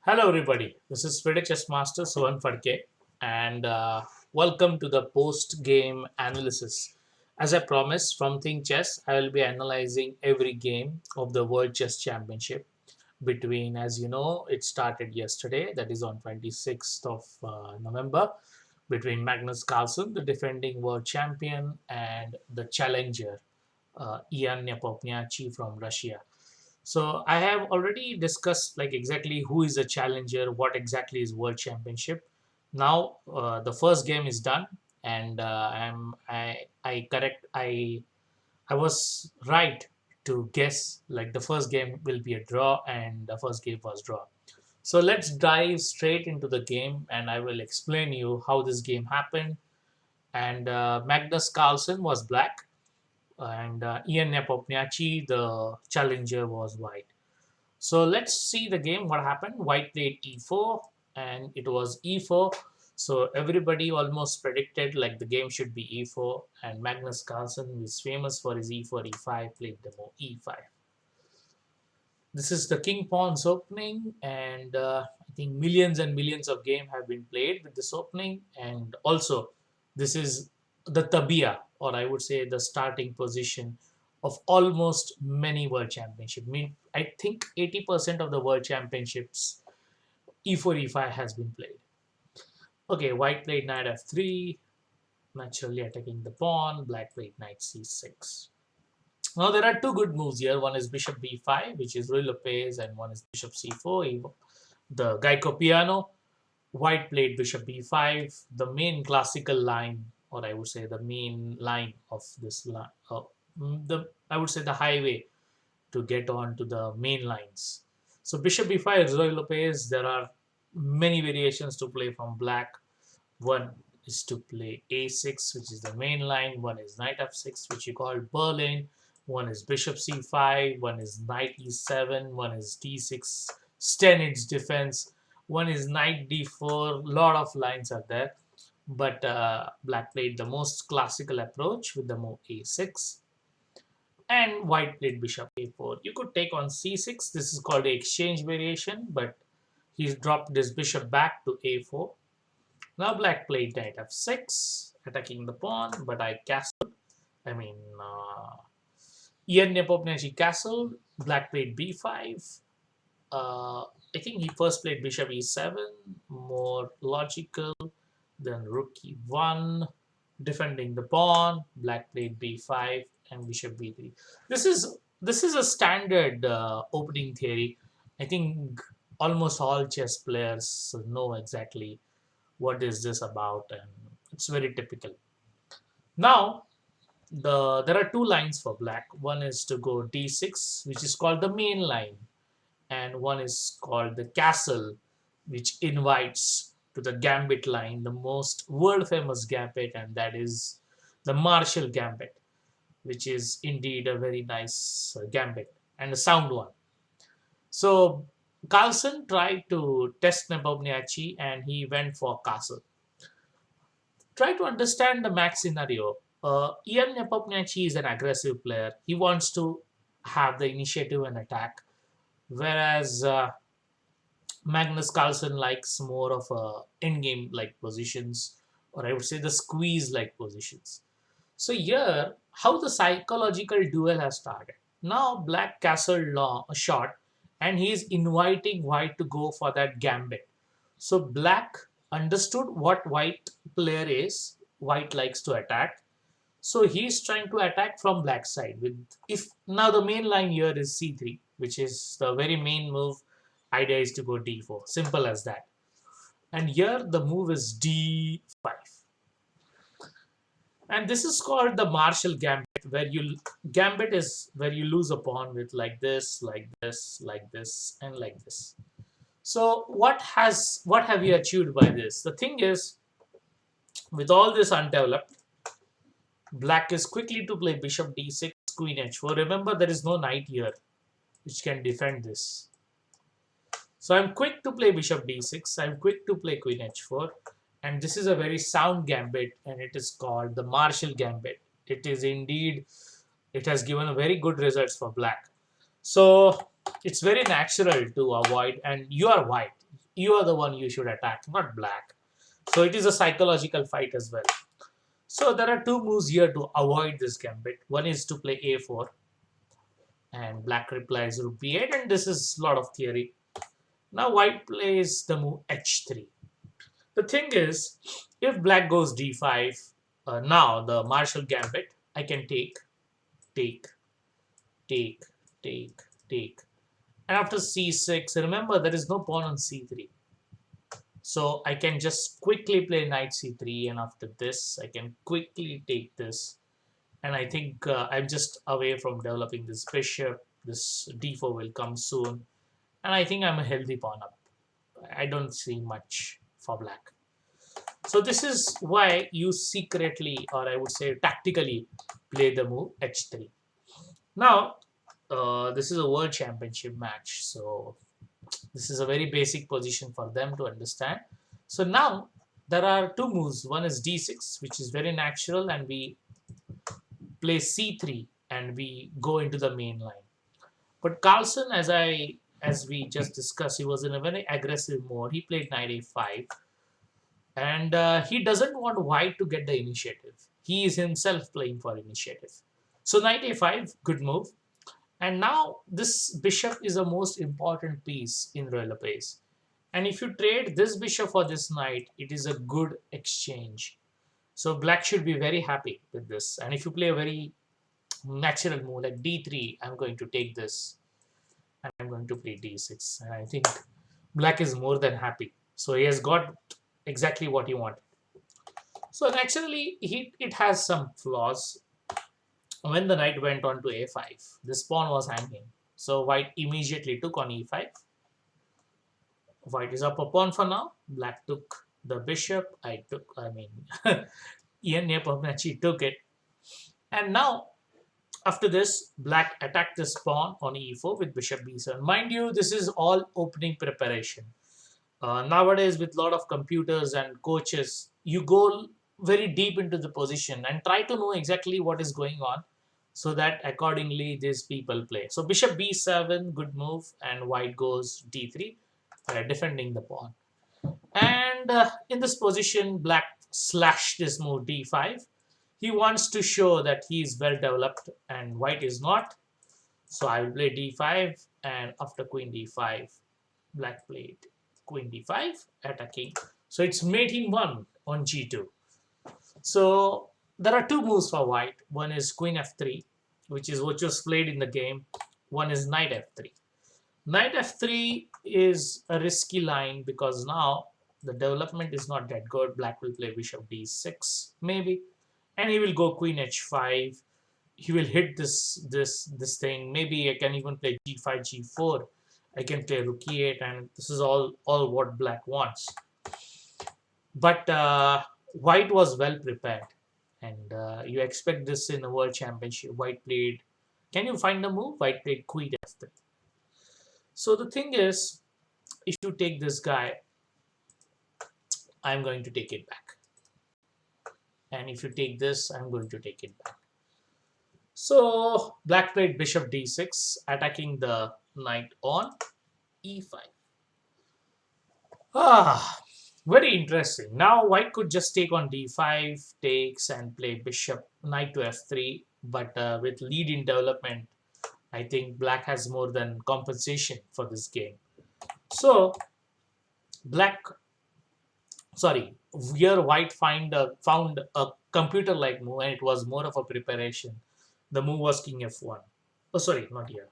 Hello, everybody. This is Fide Chess Master Suvan Fadke, and welcome to the post-game analysis. As I promised, from Think Chess, I will be analyzing every game of the World Chess Championship between, as you know, it started yesterday, that is on 26th of November, between Magnus Carlsen, the defending world champion, and the challenger, Ian Nepomniachtchi from Russia. So I have already discussed like exactly who is a challenger, what exactly is World Championship. Now the first game is done, and I was right to guess like the first game will be a draw, and the first game was draw. So let's dive straight into the game, and I will explain you how this game happened. And Magnus Carlsen was black, and Ian Nepomniachtchi, the challenger, was white. So let's see the game. What happened? White played e4 and it was e4. So everybody almost predicted like the game should be e4, and Magnus Carlsen, who is famous for his e4 e5, played the move e5. This is the king pawns opening, and I think millions and millions of games have been played with this opening. And also, this is the tabia, or I would say the starting position of almost many world championships. I think 80% of the world championships e4 e5 has been played. Okay, white played knight f3, naturally attacking the pawn. Black played knight c6. Now there are two good moves here. One is bishop b5, which is Ruy Lopez, and one is bishop c4, the Geico piano. White played bishop b5, the main classical line, or I would say the main line of this line. I would say the highway to get on to the main lines. So bishop b5 is Ruy Lopez. There are many variations to play from black. One is to play a6, which is the main line. One is knight f6, which you call Berlin. One is bishop c5. One is knight e7. One is d6, stand its defense. One is knight d4. Lot of lines are there, but black played the most classical approach with the move a6, and white played bishop a4. You could take on c6. This is called the exchange variation, but he's dropped his bishop back to a4. Now black played knight f6, attacking the pawn, but I castled. I mean, Ian Nepomniachtchi castled. Black played b5. I think he first played bishop e7, more logical. Then rook e1, defending the pawn. Black played b5 and bishop b3. This is a standard opening theory. I think almost all chess players know exactly what is this about, and it's very typical. Now there are two lines for black. One is to go d6, which is called the main line, and one is called the castle, which invites to the gambit line, the most world famous gambit, and that is the Marshall gambit, which is indeed a very nice gambit and a sound one. So Carlsen tried to test Nepomniachtchi and he went for castle. Try to understand the max scenario. Ian Nepomniachtchi is an aggressive player. He wants to have the initiative and attack, whereas Magnus Carlsen likes more of a endgame like positions, or I would say the squeeze like positions. So here, how the psychological duel has started. Now black castle long, shot, and he is inviting white to go for that gambit. So black understood what white player is. White likes to attack. So he's trying to attack from black side. With if now the main line here is c3, which is the very main move. Idea is to go d4. Simple as that. And here the move is d5. And this is called the Marshall gambit, where you gambit is where you lose a pawn with like this, like this, like this, and like this. So what have you achieved by this? The thing is, with all this undeveloped, black is quickly to play bishop d6, queen h4. Remember, there is no knight here which can defend this. So I'm quick to play bishop d6. I'm quick to play queen h4. And this is a very sound gambit, and it is called the Marshall gambit. It is indeed, it has given a very good results for black. So it's very natural to avoid, and you are white. You are the one you should attack, not black. So it is a psychological fight as well. So there are two moves here to avoid this gambit. One is to play a4 and black replies rook b8, and this is a lot of theory. Now white plays the move h3. The thing is, if black goes d5, now the Marshall gambit, I can take, take, take, take, take. And after c6, remember there is no pawn on c3. So I can just quickly play knight c3, and after this I can quickly take this. And I think I'm just away from developing this bishop. This d4 will come soon. And I think I'm a healthy pawn up. I don't see much for black. So this is why you secretly, or I would say tactically, play the move h3. Now, this is a world championship match. So this is a very basic position for them to understand. So now there are two moves. One is d6, which is very natural, and we play c3 and we go into the main line. But Carlsen, as we just discussed, he was in a very aggressive mode. He played knight a5, and he doesn't want white to get the initiative. He is himself playing for initiative. So knight a5, good move. And now this bishop is the most important piece in royal pace. And if you trade this bishop for this knight, it is a good exchange. So black should be very happy with this. And if you play a very natural move like d3, I'm going to take this. And I'm going to play d6. And I think black is more than happy. So he has got exactly what he wanted. So naturally, it has some flaws. When the knight went on to a5, this pawn was hanging. So white immediately took on e5. White is up a pawn for now. Black took the bishop. Ian Nepomniachtchi took it. And now, after this, black attacked this pawn on e4 with bishop b7. Mind you, this is all opening preparation. Nowadays, with a lot of computers and coaches, you go very deep into the position and try to know exactly what is going on, so that accordingly these people play. So bishop b7, good move, and white goes d3, defending the pawn. And in this position, black slashed this move d5. He wants to show that he is well developed and white is not. So I will play d5, and after queen d5, black played queen d5, attacking. So it's mate in 1 on g2. So there are two moves for white. One is queen f3, which is what was played in the game. One is knight f3. Knight f3 is a risky line because now the development is not that good. Black will play bishop d6 maybe, and he will go queen h5. He will hit this thing. Maybe I can even play g5, g4. I can play rook e8, and this is all what black wants. But white was well prepared, and you expect this in a world championship. White played, can you find the move? White played queen f3. So the thing is, if you take this guy, I'm going to take it back. And if you take this, I'm going to take it back. So black played bishop d6, attacking the knight on e5. Very interesting. Now white could just take on d5, takes, and play bishop knight to f3. But with lead in development, I think black has more than compensation for this game. So here white found a computer-like move, and it was more of a preparation. The move was king f1. Oh, sorry, not here.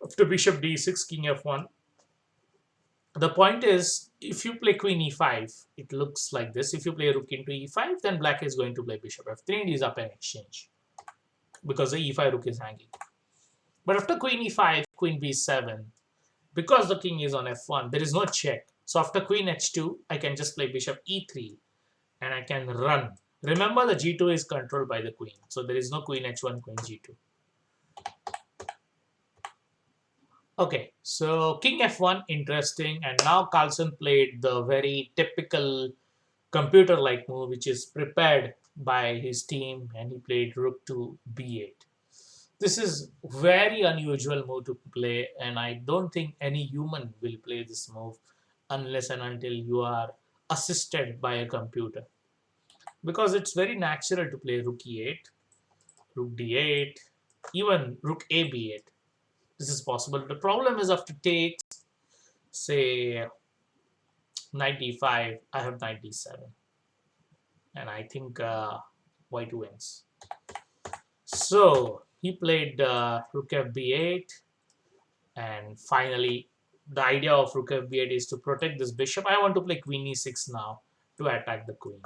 After bishop d6, king f1. The point is, if you play queen e5, it looks like this. If you play rook into e5, then black is going to play bishop f3 and is up an exchange because the e5 rook is hanging. But after queen e5, queen b7, because the king is on f1, there is no check. So after queen h2, I can just play bishop e3 and I can run. Remember, the g2 is controlled by the queen. So there is no queen h1, queen g2. Okay, so king f1, interesting. And now Carlsen played the very typical computer-like move, which is prepared by his team, and he played rook to b8. This is very unusual move to play, and I don't think any human will play this move unless and until you are assisted by a computer. Because it's very natural to play rook e8, rook d8, even rook a b8. This is possible. The problem is after takes, say, knight d5, I have knight d7, and I think white wins. So he played rook fb8, and finally, the idea of rook fb8 is to protect this bishop. I want to play queen e6 now to attack the queen.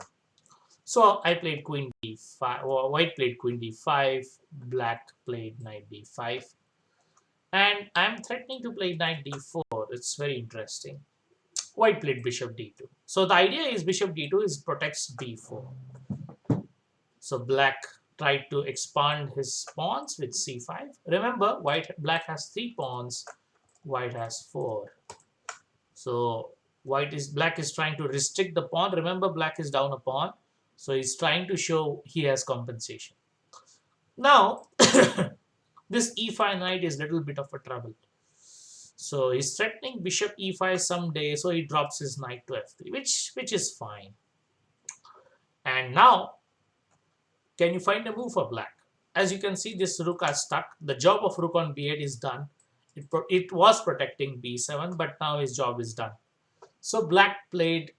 So I played queen d5, or white played queen d5, black played knight d5, and I'm threatening to play knight d4. It's very interesting. White played bishop d2. So the idea is bishop d2 is protects b4. So black tried to expand his pawns with c5. Remember, black has 3 pawns, white has 4. So black is trying to restrict the pawn. Remember, black is down a pawn. So he's trying to show he has compensation. Now, this e5 knight is a little bit of a trouble. So he's threatening bishop e5 someday. So he drops his knight to f3, which is fine. And now, can you find a move for black? As you can see, this rook are stuck. The job of rook on b8 is done. It was protecting b7, but now his job is done. So black played,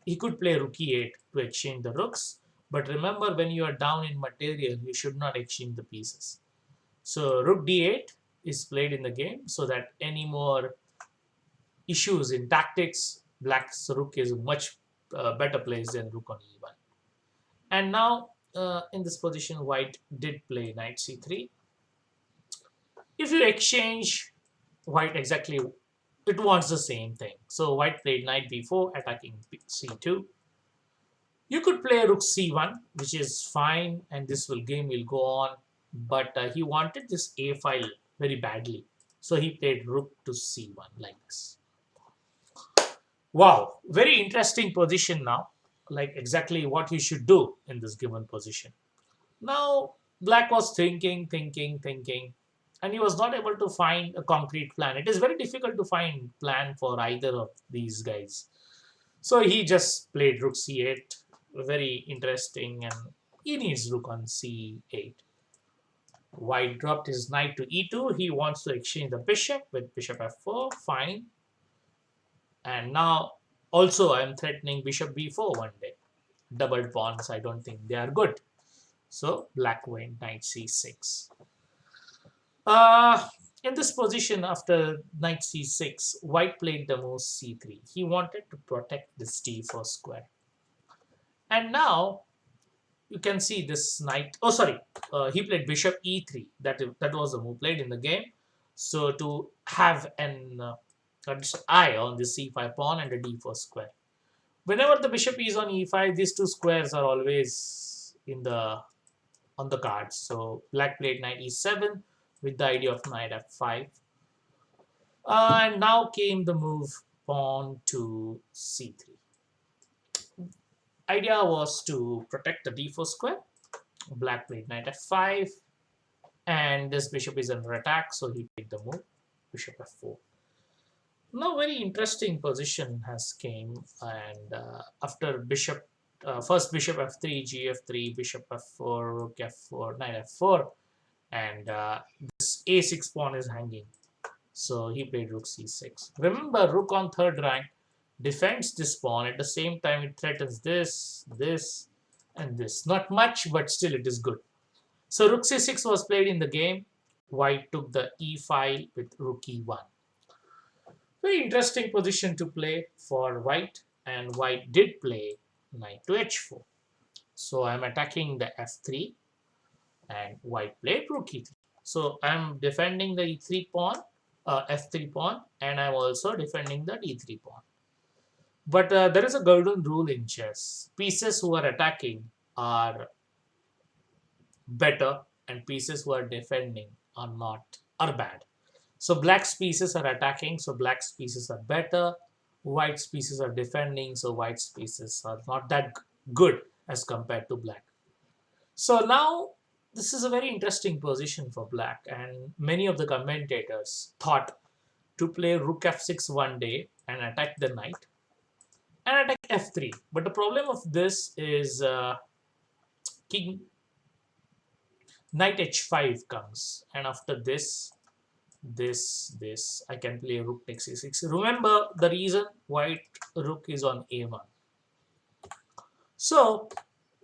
he could play rook e8 to exchange the rooks. But remember, when you are down in material, you should not exchange the pieces. So rook d8 is played in the game so that any more issues in tactics, black's rook is much better placed than rook on e1. And now in this position, white did play knight c3. If you exchange, white exactly, it wants the same thing. So white played knight b4, attacking c2. You could play rook c1, which is fine, and this game will go on. But he wanted this a file very badly. So he played rook to c1 like this. Wow, very interesting position now. Like exactly what he should do in this given position. Now, black was thinking, and he was not able to find a concrete plan. It is very difficult to find plan for either of these guys. So he just played rook c8, very interesting, and he needs rook on c8. White dropped his knight to e2. He wants to exchange the bishop with bishop f4, fine. And now also I am threatening bishop b4 one day. Doubled pawns, I don't think they are good. So black went knight c6. In this position, after knight c6, white played the move c3. He wanted to protect this d4 square. And now you can see this knight. Oh, sorry. He played bishop e3. That was the move played in the game. So to have an eye on the c5 pawn and the d4 square. Whenever the bishop is on e5, these two squares are always on the cards. So black played knight e7 with the idea of knight f5. And now came the move pawn to c3. Idea was to protect the d4 square. Black played knight f5, and this bishop is under attack, so he played the move bishop f4. Now very interesting position has came, and after bishop, first bishop f3, gf3, bishop f4, rook f4, knight f4, and this a6 pawn is hanging. So he played rook c6. Remember, rook on third rank defends this pawn. At the same time, it threatens this, this, and this. Not much, but still it is good. So rook c6 was played in the game. White took the e5 with rook e1. Very interesting position to play for white, and white did play knight to h4. So I'm attacking the f3, and white played rook e3. So I'm defending the e3 pawn, f3 pawn, and I'm also defending the d3 pawn. But there is a golden rule in chess. Pieces who are attacking are better, and pieces who are defending are bad. So black's pieces are attacking, so black's pieces are better. White's pieces are defending, so white's pieces are not that good as compared to black. So now This is a very interesting position for black, and many of the commentators thought to play rook f6 one day and attack the knight and attack f3. But the problem of this is king knight h5 comes, and after this I can play rook takes a6. Remember the reason white rook is on a1. So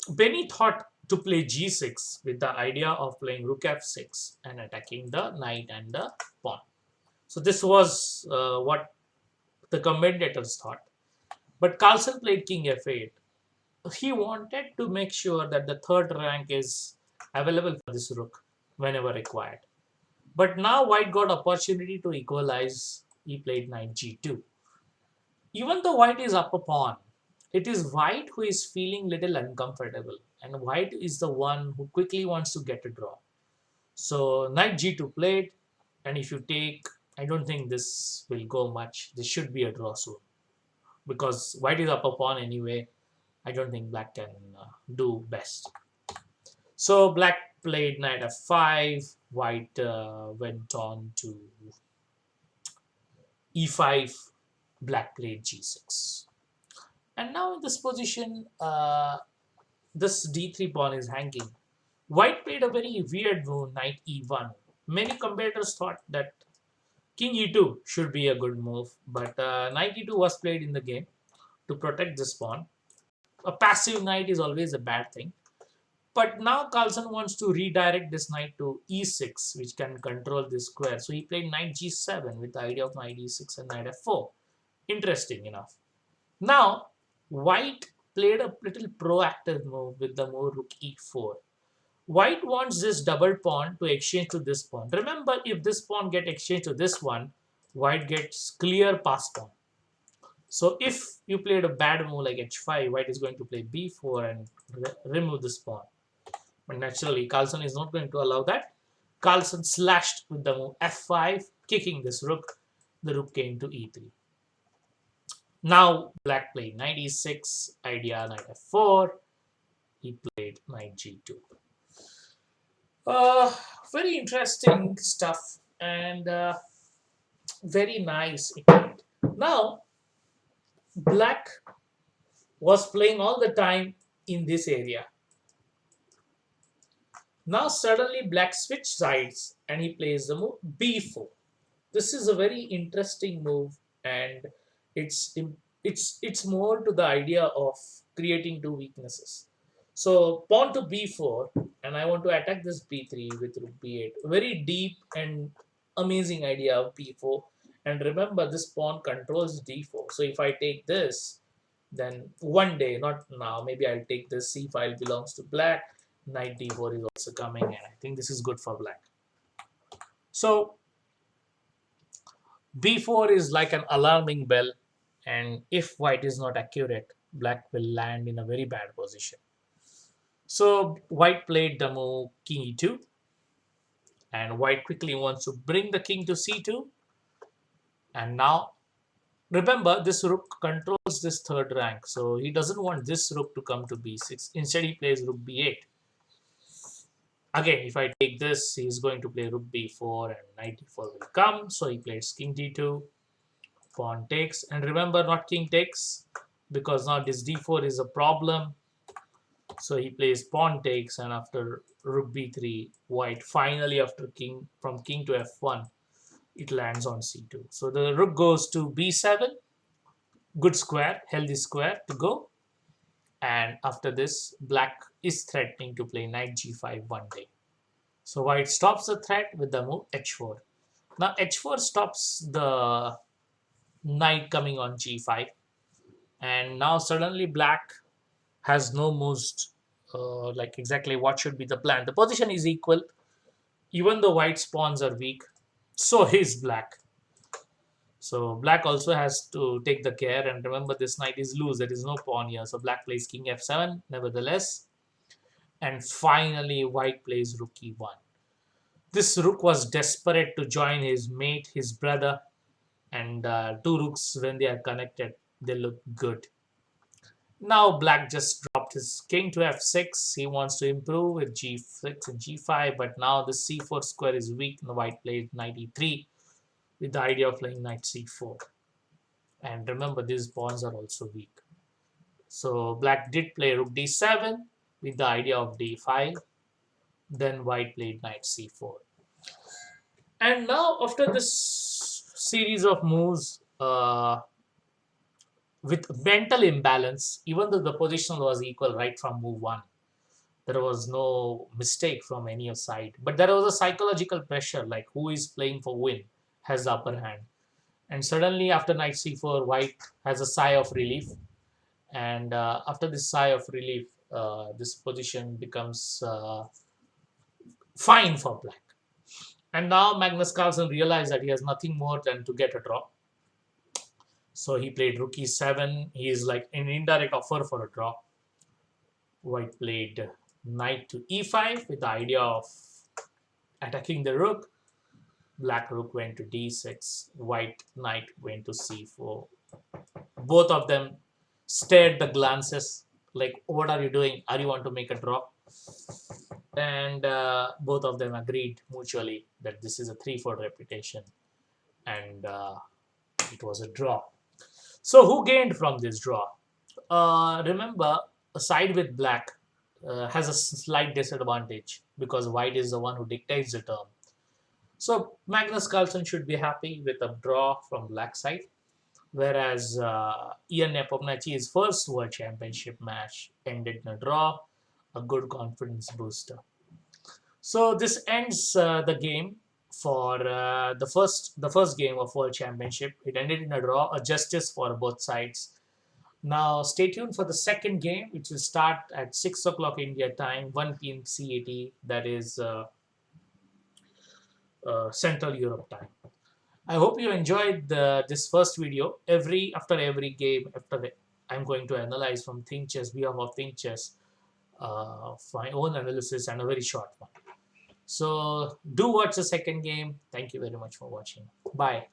Benny thought to play g6 with the idea of playing rook f6 and attacking the knight and the pawn. So this was what the commentators thought. But Carlsen played king f8. He wanted to make sure that the third rank is available for this rook whenever required. But now white got opportunity to equalize. He played knight g2. Even though white is up a pawn, it is white who is feeling little uncomfortable, and white is the one who quickly wants to get a draw. So knight g2 played, and if you take, I don't think this will go much. This should be a draw soon because white is up a pawn anyway. I don't think black can do best. So black played knight f5. White went on to e5. Black played g6. And now in this position, this d3 pawn is hanging. White played a very weird move, knight e1. Many competitors thought that king e2 should be a good move, but knight e2 was played in the game to protect this pawn. A passive knight is always a bad thing. But now Carlsen wants to redirect this knight to e6, which can control this square. So he played knight g7 with the idea of knight e6 and knight f4. Interesting enough. Now, white played a little proactive move with the move rook e4. White wants this double pawn to exchange to this pawn. Remember, if this pawn get exchanged to this one, white gets clear pass pawn. So if you played a bad move like h5, white is going to play b4 and remove this pawn. But naturally, Carlsen is not going to allow that. Carlsen slashed with the move f5, kicking this rook. The rook came to e3. Now black played knight e6, idea knight f4. He played knight g2. Very interesting stuff and very nice. Now black was playing all the time in this area. Now suddenly black switched sides and he plays the move b4. This is a very interesting move, and it's more to the idea of creating two weaknesses. So pawn to b4, and I want to attack this b3 with rook b8. Very deep and amazing idea of b4. And remember, this pawn controls d4. So if I take this, then one day, not now, maybe I'll take this. C file belongs to black. Knight d4 is also coming, and I think this is good for black. So b4 is like an alarming bell, and if white is not accurate, black will land in a very bad position. So white played the move king e2, and white quickly wants to bring the king to c2. And now remember, this rook controls this third rank, so he doesn't want this rook to come to b6. Instead he plays rook b8. Again, if I take this, he's going to play rook b4 and knight d4 will come. So he plays king d2, pawn takes. And remember, not king takes, because now this d4 is a problem. So he plays pawn takes, and after rook b3, white finally, after from king to f1, it lands on c2. So the rook goes to b7, good square, healthy square to go. And after this, black is threatening to play knight g5 one day. So white stops the threat with the move h4. Now h4 stops the knight coming on g5. And now suddenly black has no moves, like exactly what should be the plan. The position is equal. Even though white's pawns are weak, so is black. So black also has to take the care, and remember, this knight is loose. There is no pawn here. So black plays king f7 nevertheless. And finally white plays rook e1. This rook was desperate to join his mate, his brother, and two rooks, when they are connected, they look good. Now black just dropped his king to f6. He wants to improve with g6 and g5, but now the c4 square is weak and the white played knight e3 with the idea of playing knight c4. And remember, these pawns are also weak. So black did play rook d7 with the idea of d5. Then white played knight c4. And now after this series of moves, with mental imbalance, even though the position was equal right from move one, there was no mistake from any side. But there was a psychological pressure, like who is playing for win has the upper hand. And suddenly, after knight c4, white has a sigh of relief. And after this sigh of relief, this position becomes fine for black. And now Magnus Carlsen realized that he has nothing more than to get a draw. So he played rook e7. He is like an indirect offer for a draw. White played knight to e5 with the idea of attacking the rook. Black rook went to d6. White knight went to c4. Both of them stared the glances like, what are you doing? Are you want to make a draw? And both of them agreed mutually that this is a 3-4 reputation. And it was a draw. So who gained from this draw? Remember, a side with black has a slight disadvantage because white is the one who dictates the turn. So Magnus Carlsen should be happy with a draw from black side, whereas Ian Nepomniachtchi's first World Championship match ended in a draw, a good confidence booster. So this ends the game for the first game of World Championship. It ended in a draw, a justice for both sides. Now stay tuned for the second game, which will start at 6 o'clock India time, 1 p.m. CET. That is Central Europe time. I hope you enjoyed this first video. After every game, I'm going to analyze from Think Chess, behalf of Think Chess, my own analysis and a very short one. So do watch the second game. Thank you very much for watching. Bye.